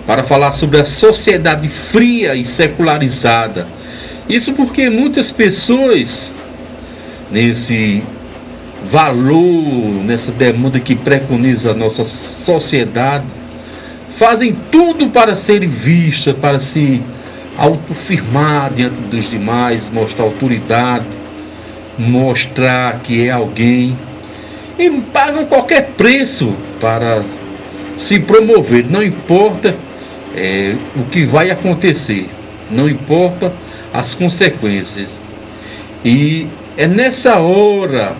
para falar sobre a sociedade fria e secularizada. Isso porque muitas pessoas, nesse valor, nessa demanda que preconiza a nossa sociedade, fazem tudo para serem vistas, para se autoafirmar diante dos demais, mostrar autoridade, mostrar que é alguém, e pagam qualquer preço para se promover. Não importa o que vai acontecer, não importa as consequências. E é nessa hora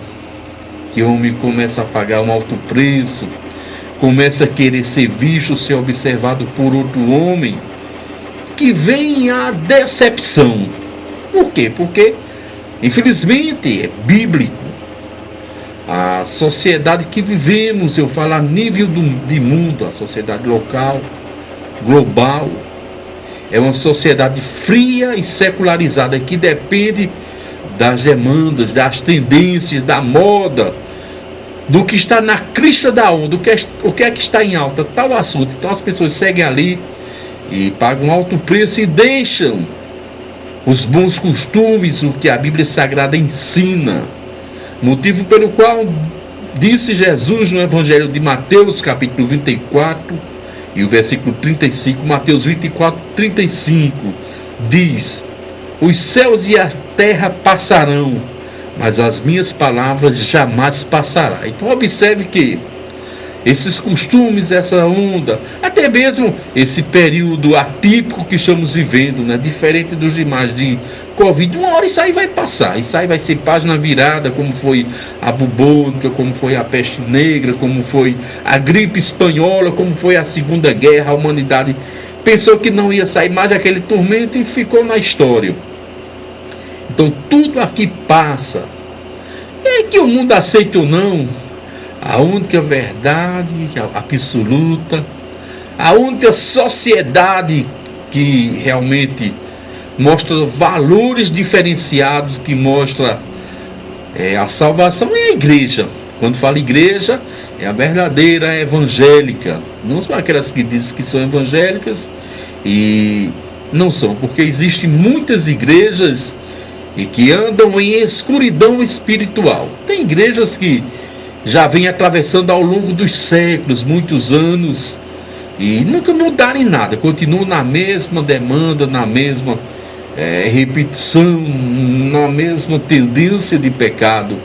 que o homem começa a pagar um alto preço, começa a querer ser visto, ser observado por outro homem, que vem a decepção. Por quê? Porque, infelizmente, é bíblico. A sociedade que vivemos, eu falo a nível de mundo, a sociedade local, global, é uma sociedade fria e secularizada, que depende das demandas, das tendências, da moda, do que está na crista da onda, o que é que está em alta, tal assunto. Então as pessoas seguem ali e pagam alto preço e deixam os bons costumes, o que a Bíblia Sagrada ensina. Motivo pelo qual disse Jesus no Evangelho de Mateus, capítulo 24, e o versículo 35, Mateus 24, 35, diz: os céus e a terra passarão, mas as minhas palavras jamais passarão. Então observe que esses costumes, essa onda, até mesmo esse período atípico que estamos vivendo, né, diferente dos demais de Covid, uma hora isso aí vai passar, isso aí vai ser página virada, como foi a bubônica, como foi a peste negra, como foi a gripe espanhola, como foi a Segunda Guerra. A humanidade pensou que não ia sair mais daquele tormento e ficou na história. Então tudo aqui passa. É que o mundo aceita ou não, a única verdade absoluta, a única sociedade que realmente mostra valores diferenciados, que mostra a salvação, é a igreja. Quando fala igreja, é a verdadeira evangélica. Não são aquelas que dizem que são evangélicas e não são, porque existem muitas igrejas e que andam em escuridão espiritual. Tem igrejas que já vêm atravessando ao longo dos séculos, muitos anos, e nunca mudaram em nada, continuam na mesma demanda, na mesma repetição, na mesma tendência de pecado.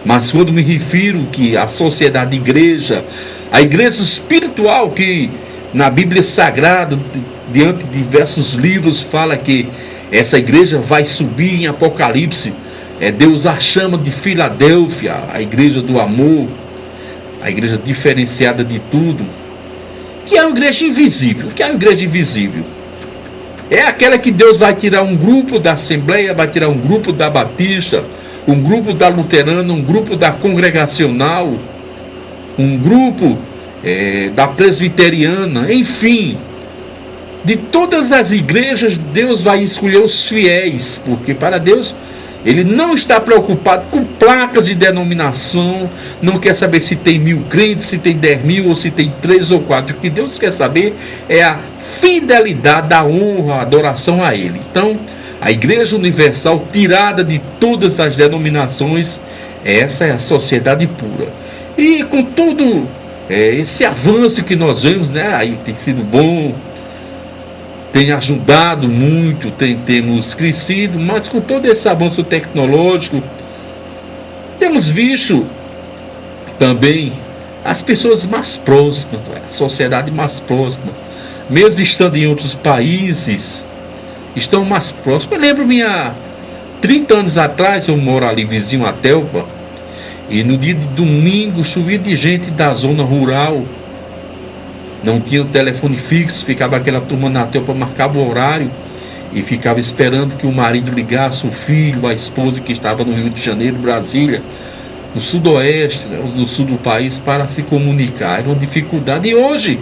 Mas quando me refiro que a sociedade igreja, a igreja espiritual, que na Bíblia Sagrada, diante de diversos livros, fala que essa igreja vai subir em Apocalipse, Deus a chama de Filadélfia, a igreja do amor, a igreja diferenciada de tudo, que é uma igreja invisível. Que é uma igreja invisível? É aquela que Deus vai tirar um grupo da Assembleia, vai tirar um grupo da Batista, um grupo da Luterana, um grupo da Congregacional, um grupo da Presbiteriana, enfim, de todas as igrejas Deus vai escolher os fiéis, porque para Deus Ele não está preocupado com placas de denominação, não quer saber se tem 1000 crentes, se tem 10.000 ou se tem 3 ou 4. O que Deus quer saber é a fidelidade, a honra, a adoração a Ele. Então, a Igreja Universal, tirada de todas as denominações, essa é a sociedade pura. E com todo esse avanço que nós vemos, né, aí tem sido bom, tem ajudado muito, temos crescido, mas com todo esse avanço tecnológico, temos visto também as pessoas mais próximas, a sociedade mais próxima, mesmo estando em outros países, estão mais próximos. Eu lembro-me há 30 anos atrás, eu moro ali vizinho a Telpa, e no dia de domingo chovia de gente da zona rural, não tinha o telefone fixo, ficava aquela turma na Telpa, marcava o horário e ficava esperando que o marido ligasse, o filho, a esposa que estava no Rio de Janeiro, Brasília, no sudoeste, né, no sul do país, para se comunicar. Era uma dificuldade. E hoje,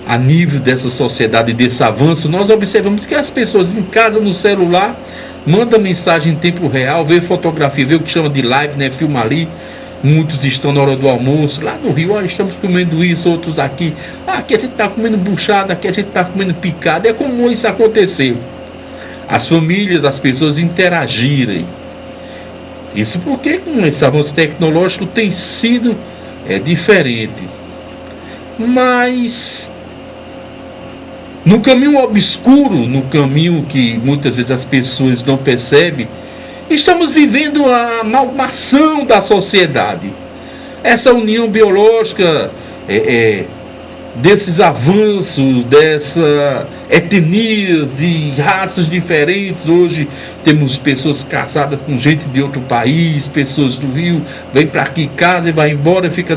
a nível dessa sociedade, desse avanço, nós observamos que as pessoas em casa, no celular, mandam mensagem em tempo real, vê fotografia, vê o que chama de live, né, filma ali, Muitos estão na hora do almoço, lá no Rio, estamos comendo isso, outros aqui. Aqui a gente está comendo buchada, aqui a gente está comendo picada. É comum isso acontecer. As famílias, as pessoas interagirem. Isso porque com esse avanço tecnológico tem sido diferente. Mas no caminho obscuro, no caminho que muitas vezes as pessoas não percebem, estamos vivendo a amalgamação da sociedade. Essa união biológica, desses avanços, dessa etnia de raças diferentes. Hoje temos pessoas casadas com gente de outro país, pessoas do Rio, vem para aqui, casa e vai embora, fica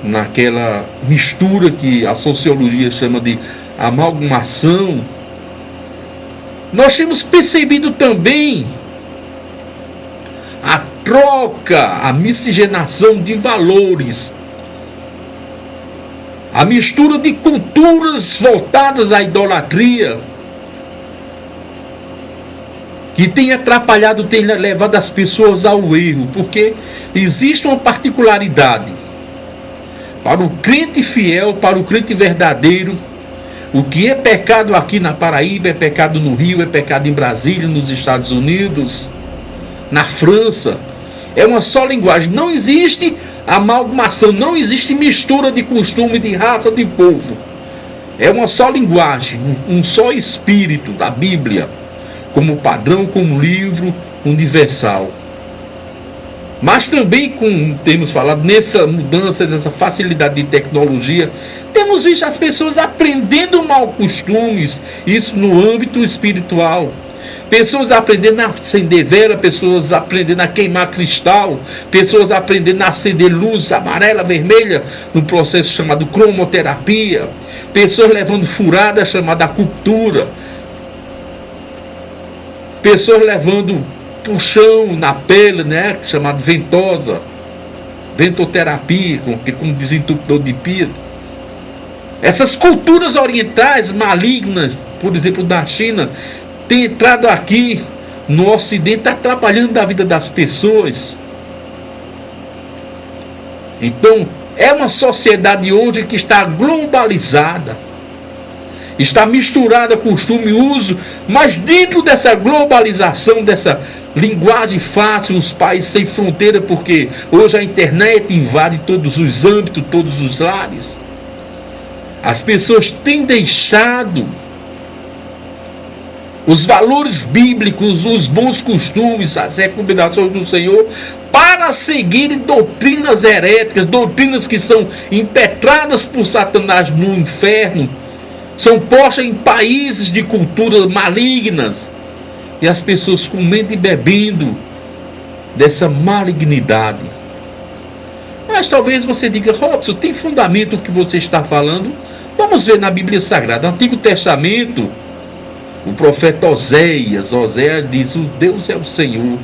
naquela mistura que a sociologia chama de amalgamação. Nós temos percebido também a troca, a miscigenação de valores, a mistura de culturas voltadas à idolatria, que tem atrapalhado, tem levado as pessoas ao erro, porque existe uma particularidade. Para o crente fiel, para o crente verdadeiro, o que é pecado aqui na Paraíba, é pecado no Rio, é pecado em Brasília, nos Estados Unidos, na França. É uma só linguagem. Não existe amalgamação, não existe mistura de costume, de raça, de povo. É uma só linguagem, um só espírito da Bíblia, como padrão, como livro universal. Mas também, como temos falado, nessa mudança, nessa facilidade de tecnologia, temos visto as pessoas aprendendo mal costumes, isso no âmbito espiritual. Pessoas aprendendo a acender vela, pessoas aprendendo a queimar cristal, pessoas aprendendo a acender luz amarela, vermelha, no processo chamado cromoterapia, pessoas levando furada chamada acupuntura, pessoas levando puxão na pele, né, chamado ventosa, ventoterapia, como desentupidor de pia. Essas culturas orientais malignas, por exemplo, da China, tem entrado aqui no Ocidente, atrapalhando a vida das pessoas. Então, é uma sociedade hoje que está globalizada, está misturada costume e uso, mas dentro dessa globalização, dessa linguagem fácil, os países sem fronteira, porque hoje a internet invade todos os âmbitos, todos os lares. As pessoas têm deixado os valores bíblicos, os bons costumes, as recomendações do Senhor, para seguirem doutrinas heréticas, doutrinas que são impetradas por Satanás no inferno, são postas em países de culturas malignas, e as pessoas comendo e bebendo dessa malignidade. Mas talvez você diga: Robson, tem fundamento o que você está falando? Vamos ver na Bíblia Sagrada, no Antigo Testamento. O profeta Oséias diz: o Deus é o Senhor.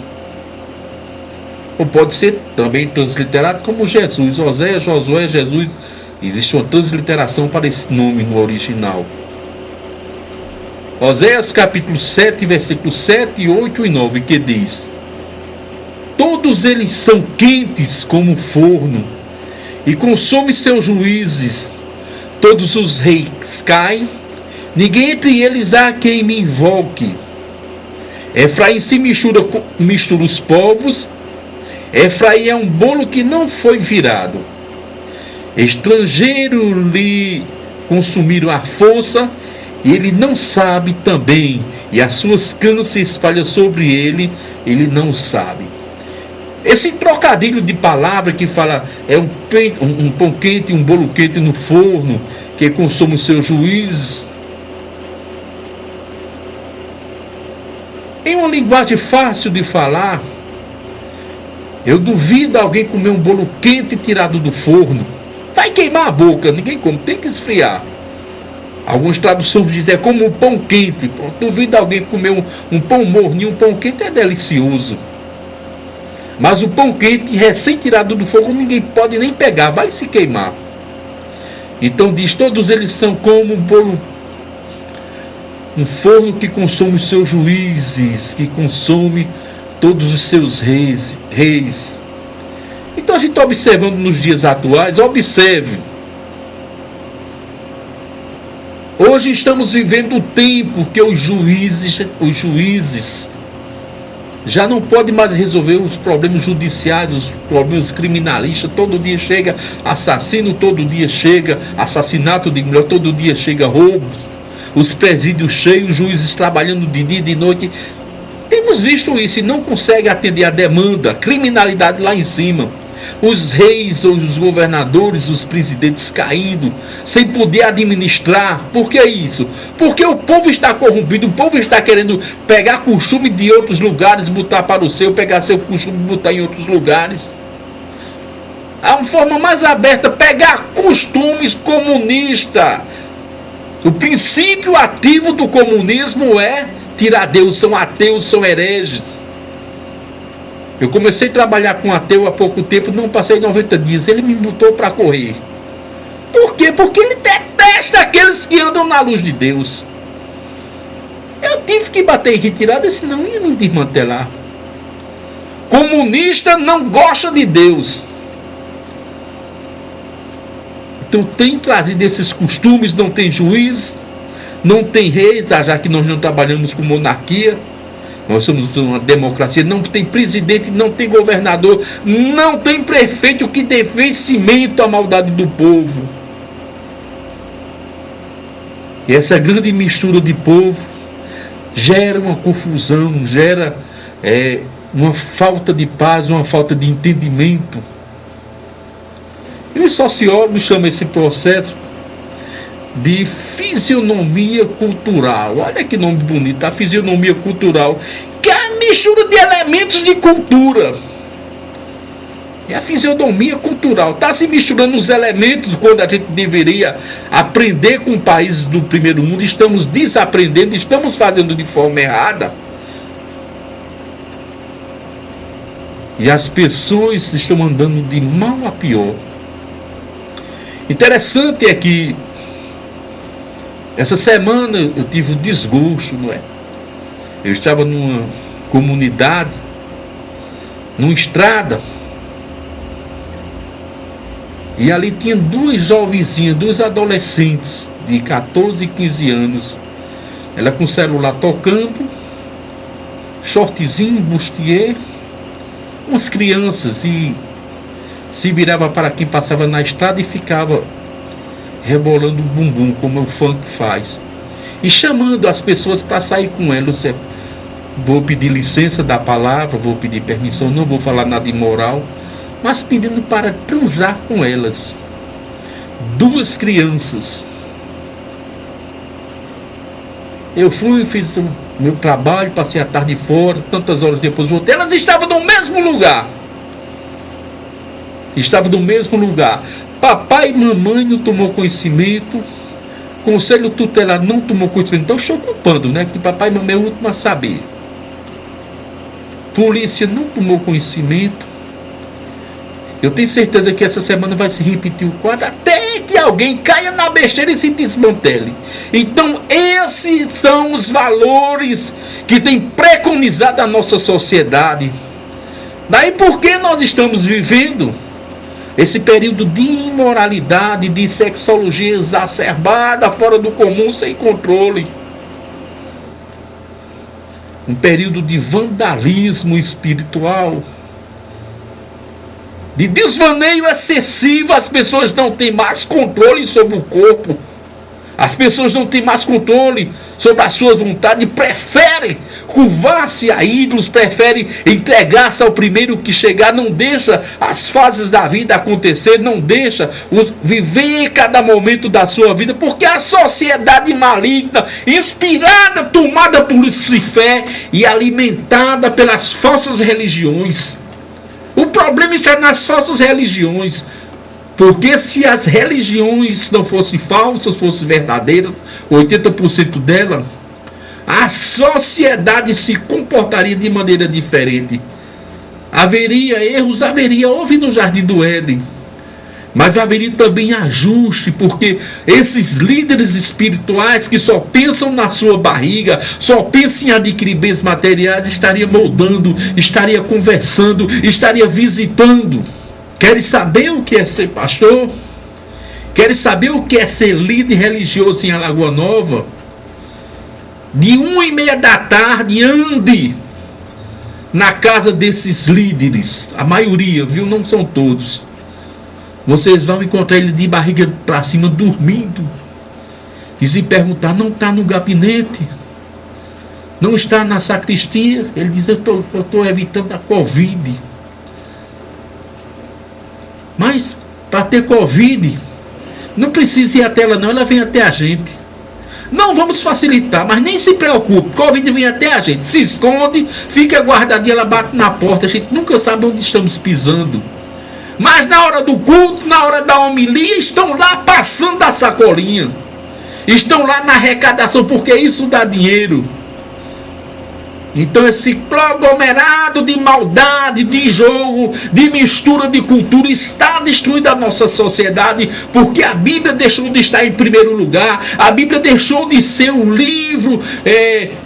Ou pode ser também transliterado como Jesus. Oséias, Josué, Jesus. Existe uma transliteração para esse nome no original. Oséias capítulo 7, versículos 7, 8 e 9, que diz: todos eles são quentes como forno, e consomem seus juízes. Todos os reis caem, ninguém entre eles há quem me invoque. Efraim se mistura os povos. Efraim é um bolo que não foi virado. Estrangeiro lhe consumiram a força, e ele não sabe também, e as suas canas se espalham sobre ele não sabe. Esse trocadilho de palavra que fala um pão quente, um bolo quente no forno, que consome os seus juízes, em uma linguagem fácil de falar, eu duvido alguém comer um bolo quente tirado do forno. Vai queimar a boca, ninguém come, tem que esfriar. Algumas traduções dizem: é como um pão quente. Duvido alguém comer um pão morninho. Um pão quente é delicioso, mas o pão quente recém tirado do fogo ninguém pode nem pegar, vai se queimar. Então diz: todos eles são como um bolo, um forno que consome os seus juízes, que consome todos os seus reis. Então a gente está observando nos dias atuais, observe. Hoje estamos vivendo um tempo que os juízes já não podem mais resolver os problemas judiciários, os problemas criminalistas. Todo dia chega assassino, todo dia chega assassinato de mulher, todo dia chega roubos, os presídios cheios, juízes trabalhando de dia e de noite. Temos visto isso e não consegue atender a demanda, criminalidade lá em cima. Os reis, os governadores, os presidentes caindo, sem poder administrar. Por que isso? Porque o povo está corrompido, o povo está querendo pegar costume de outros lugares, botar para o seu, pegar seu costume e botar em outros lugares. Há uma forma mais aberta, pegar costumes comunistas. O princípio ativo do comunismo é tirar Deus, são ateus, são hereges. Eu comecei a trabalhar com ateu há pouco tempo, não passei 90 dias, ele me botou para correr. Por quê? Porque ele detesta aqueles que andam na luz de Deus. Eu tive que bater em retirada, senão ia me desmantelar. Comunista não gosta de Deus. Então tem trazido esses costumes, não tem juiz, não tem reis, já que nós não trabalhamos com monarquia. Nós somos uma democracia, não tem presidente, não tem governador, não tem prefeito que dê vencimento à maldade do povo. E essa grande mistura de povo gera uma confusão, gera uma falta de paz, uma falta de entendimento. E os sociólogos chamam esse processo de fisionomia cultural. Olha que nome bonito, a fisionomia cultural, que é a mistura de elementos de cultura. É a fisionomia cultural, está se misturando os elementos quando a gente deveria aprender com países do primeiro mundo. Estamos desaprendendo, estamos fazendo de forma errada. E as pessoas estão andando de mal a pior. Interessante é que essa semana eu tive um desgosto, não é? Eu estava numa comunidade, numa estrada, e ali tinha duas jovenzinhas, duas adolescentes de 14 e 15 anos. Ela com o celular tocando, shortzinho, bustier, umas crianças, e se virava para quem passava na estrada e ficava rebolando o bumbum, como o funk faz, e chamando as pessoas para sair com ela. Vou pedir licença da palavra, vou pedir permissão, não vou falar nada imoral, mas pedindo para transar com elas. Duas crianças. Eu fui, fiz o meu trabalho, passei a tarde fora, tantas horas depois voltei, elas estavam no mesmo lugar. Estavam no mesmo lugar. Papai e mamãe não tomou conhecimento, conselho tutelar não tomou conhecimento. Então estou culpando, né? Que papai e mamãe é o último a saber. Polícia não tomou conhecimento. Eu tenho certeza que essa semana vai se repetir o quadro até que alguém caia na besteira e se desmantele. Então esses são os valores que tem preconizado a nossa sociedade. Daí porque nós estamos vivendo esse período de imoralidade, de sexologia exacerbada, fora do comum, sem controle. Um período de vandalismo espiritual, de desvaneio excessivo. As pessoas não têm mais controle sobre o corpo. As pessoas não têm mais controle sobre as suas vontades, preferem curvar-se a ídolos, preferem entregar-se ao primeiro que chegar, não deixa as fases da vida acontecer, não deixa viver cada momento da sua vida, porque a sociedade maligna, inspirada, tomada por Lucifer e alimentada pelas falsas religiões. O problema está nas falsas religiões. Porque se as religiões não fossem falsas, fossem verdadeiras, 80% delas, a sociedade se comportaria de maneira diferente. Haveria erros, houve no Jardim do Éden. Mas haveria também ajuste, porque esses líderes espirituais que só pensam na sua barriga, só pensam em adquirir bens materiais, estaria moldando, estaria conversando, estaria visitando Querem saber o que é ser pastor? Querem saber o que é ser líder religioso em Alagoa Nova? De 1h30 da tarde, ande na casa desses líderes. A maioria, viu? Não são todos. Vocês vão encontrar ele de barriga para cima, dormindo. E se perguntar, não está no gabinete? Não está na sacristia? Ele diz, eu estou evitando a Covid. Mas, para ter Covid, não precisa ir até ela não, ela vem até a gente. Não vamos facilitar, mas nem se preocupe, Covid vem até a gente. Se esconde, fica guardadinha, ela bate na porta, a gente nunca sabe onde estamos pisando. Mas na hora do culto, na hora da homilia, estão lá passando a sacolinha. Estão lá na arrecadação, porque isso dá dinheiro. Então esse conglomerado de maldade, de jogo, de mistura de cultura está destruindo a nossa sociedade, porque a Bíblia deixou de estar em primeiro lugar. A Bíblia deixou de ser um livro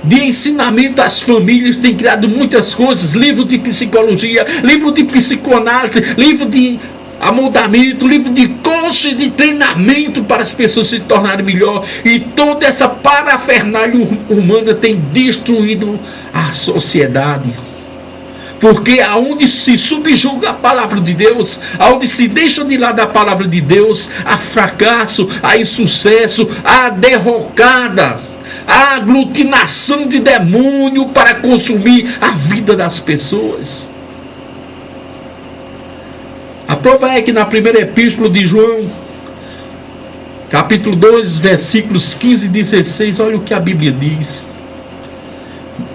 de ensinamento às famílias. Tem criado muitas coisas, livro de psicologia, livro de psicoanálise, livro de amoldamento, livro de coach, de treinamento para as pessoas se tornarem melhor. E toda essa parafernália humana tem destruído a sociedade. Porque aonde se subjuga a palavra de Deus, aonde se deixa de lado a palavra de Deus, há fracasso, há insucesso, há derrocada, há aglutinação de demônio para consumir a vida das pessoas. A prova é que na primeira epístola de João, capítulo 2, versículos 15 e 16, olha o que a Bíblia diz.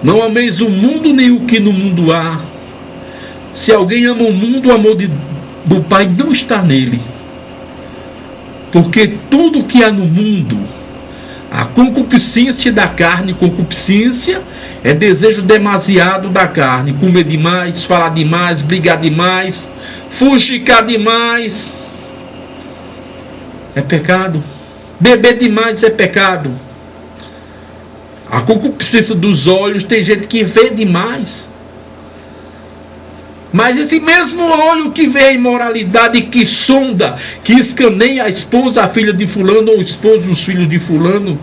Não ameis o mundo nem o que no mundo há. Se alguém ama o mundo, o amor do Pai não está nele. Porque tudo que há no mundo, a concupiscência da carne, concupiscência é desejo demasiado da carne, comer demais, falar demais, brigar demais, fuxicar demais, é pecado. Beber demais é pecado. A concupiscência dos olhos, tem gente que vê demais. Mas esse mesmo olho que vê a imoralidade, que sonda, que escaneia a esposa, a filha de fulano, ou o esposo, os filhos de fulano,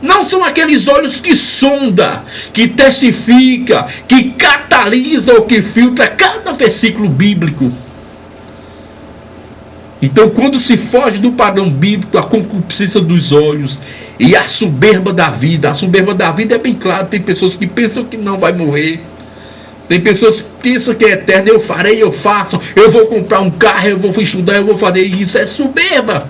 não são aqueles olhos que sonda, que testifica, que catalisa ou que filtra cada versículo bíblico. Então, quando se foge do padrão bíblico, a concupiscência dos olhos e a soberba da vida é bem claro. Tem pessoas que pensam que não vai morrer. Tem pessoas que pensam que é eterno. Eu farei, eu faço, eu vou comprar um carro, eu vou estudar, eu vou fazer isso. É soberba.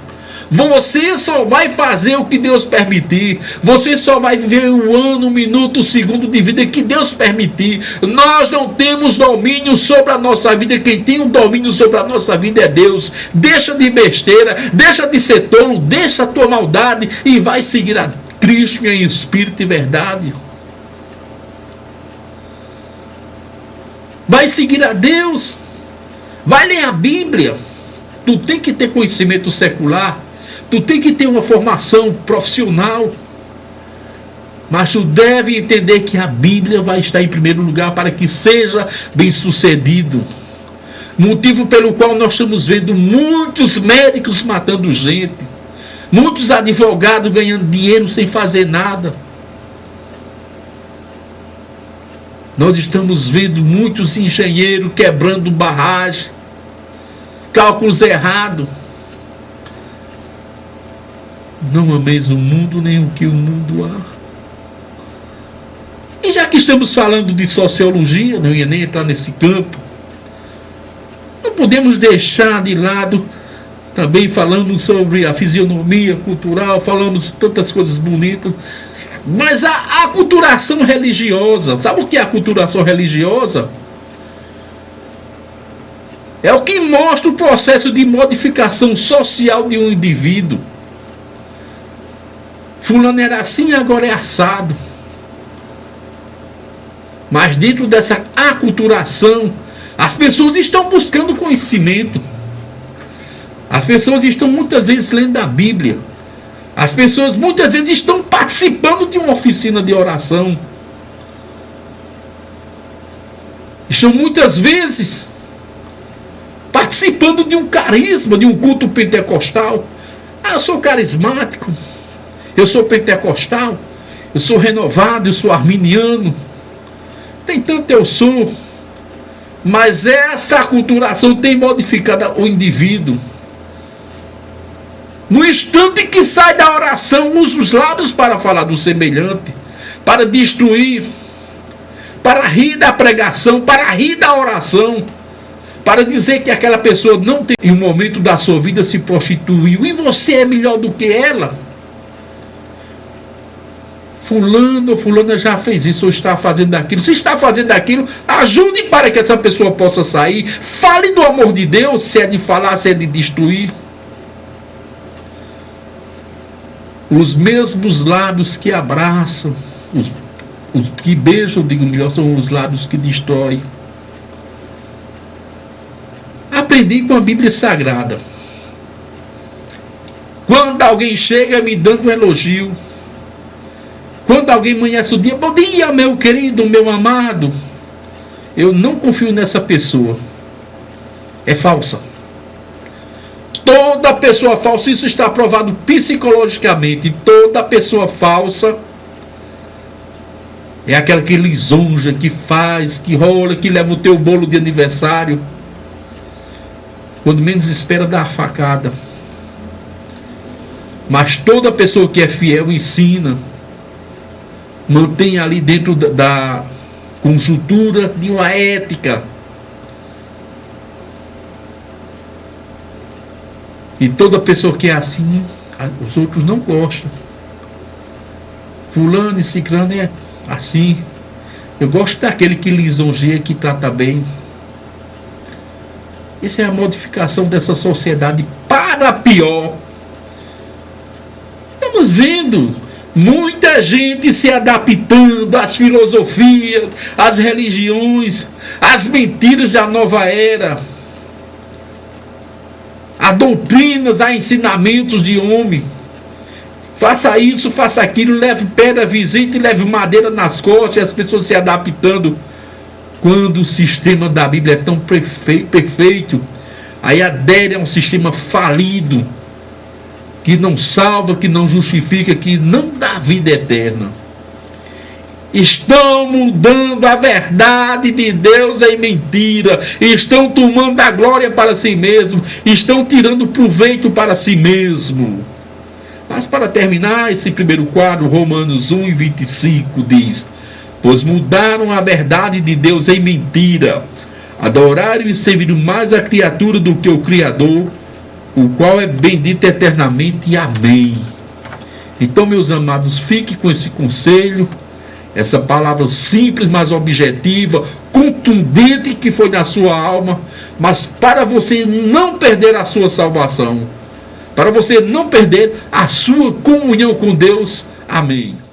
Você só vai fazer o que Deus permitir. Você só vai viver o ano, o minuto, o segundo de vida que Deus permitir. Nós não temos domínio sobre a nossa vida. Quem tem o domínio sobre a nossa vida é Deus. Deixa de besteira, deixa de ser tolo, deixa a tua maldade e vai seguir a Cristo em espírito e verdade. Vai seguir a Deus. Vai ler a Bíblia. Tu tem que ter conhecimento secular. Tu tem que ter uma formação profissional. Mas tu deve entender que a Bíblia vai estar em primeiro lugar para que seja bem sucedido. Motivo pelo qual nós estamos vendo muitos médicos matando gente. Muitos advogados ganhando dinheiro sem fazer nada. Nós estamos vendo muitos engenheiros quebrando barragem. Cálculos errados. Não ameis o mundo nem o que o mundo há. E já que estamos falando de sociologia, não ia nem entrar nesse campo, não podemos deixar de lado, também falando sobre a fisionomia cultural, falamos tantas coisas bonitas, mas a aculturação religiosa. Sabe o que é a aculturação religiosa? É o que mostra o processo de modificação social de um indivíduo. Fulano era assim, agora é assado. Mas dentro dessa aculturação, as pessoas estão buscando conhecimento. As pessoas estão muitas vezes lendo a Bíblia. As pessoas muitas vezes estão participando de uma oficina de oração. Estão muitas vezes participando de um carisma, de um culto pentecostal. Ah, eu sou carismático, eu sou pentecostal, eu sou renovado, eu sou arminiano. Tem tanto eu sou. Mas essa aculturação tem modificado o indivíduo. No instante que sai da oração, usa os lábios para falar do semelhante, para destruir, para rir da pregação, para rir da oração, para dizer que aquela pessoa não tem, em um momento da sua vida, se prostituiu, e você é melhor do que ela. Fulano ou fulana já fez isso ou está fazendo aquilo. Se está fazendo aquilo, ajude para que essa pessoa possa sair. Fale do amor de Deus, se é de falar, se é de destruir. Os mesmos lábios que abraçam, os que beijam, digo melhor, são os lábios que destroem. Aprendi com a Bíblia Sagrada. Quando alguém chega me dando um elogio, quando alguém amanhece o dia, bom dia, meu querido, meu amado, eu não confio nessa pessoa. É falsa. Toda pessoa falsa, isso está provado psicologicamente, toda pessoa falsa é aquela que lisonja, que faz, que rola, que leva o teu bolo de aniversário. Quando menos espera, dá a facada. Mas toda pessoa que é fiel ensina, mantém ali dentro da conjuntura de uma ética. E toda pessoa que é assim, os outros não gostam. Fulano e ciclano é assim. Eu gosto daquele que lisonjeia, que trata bem. Essa é a modificação dessa sociedade para pior. Estamos vendo muita gente se adaptando às filosofias, às religiões, às mentiras da nova era, a doutrinas, a ensinamentos de homem. Faça isso, faça aquilo, leve pedra, visite, leve madeira nas costas, e as pessoas se adaptando. Quando o sistema da Bíblia é tão perfeito, aí adere a um sistema falido, que não salva, que não justifica, que não dá vida eterna. Estão mudando a verdade de Deus em mentira, estão tomando a glória para si mesmo, estão tirando proveito para si mesmo. Mas para terminar esse primeiro quadro, Romanos 1:25 diz: pois mudaram a verdade de Deus em mentira, adoraram e serviram mais a criatura do que o Criador, o qual é bendito eternamente. Amém. Então, meus amados, fique com esse conselho, essa palavra simples, mas objetiva, contundente, que foi na sua alma, mas para você não perder a sua salvação, para você não perder a sua comunhão com Deus. Amém.